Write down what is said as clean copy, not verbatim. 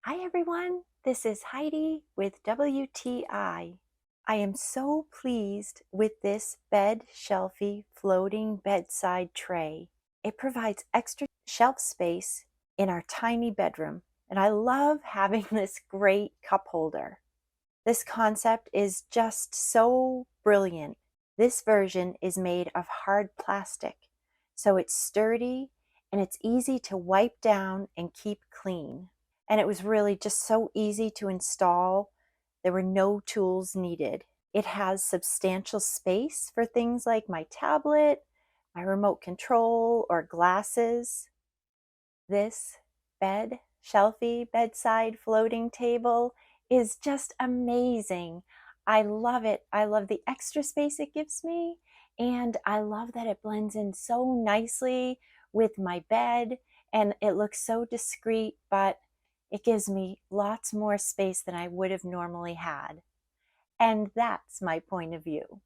Hi everyone, this is Heidi with WTI. I am so pleased with this BedShelfie floating bedside tray. It provides extra shelf space in our tiny bedroom, and I love having this great cup holder. This concept is just so brilliant. This version is made of hard plastic, so it's sturdy and it's easy to wipe down and keep clean. And it was really just so easy to install. There were no tools needed. It has substantial space for things like my tablet, my remote control, or glasses. This BedShelfie bedside floating table is just amazing. I love it. I love the extra space it gives me, and I love that it blends in so nicely with my bed, and it looks so discreet, but it gives me lots more space than I would have normally had. And that's my point of view.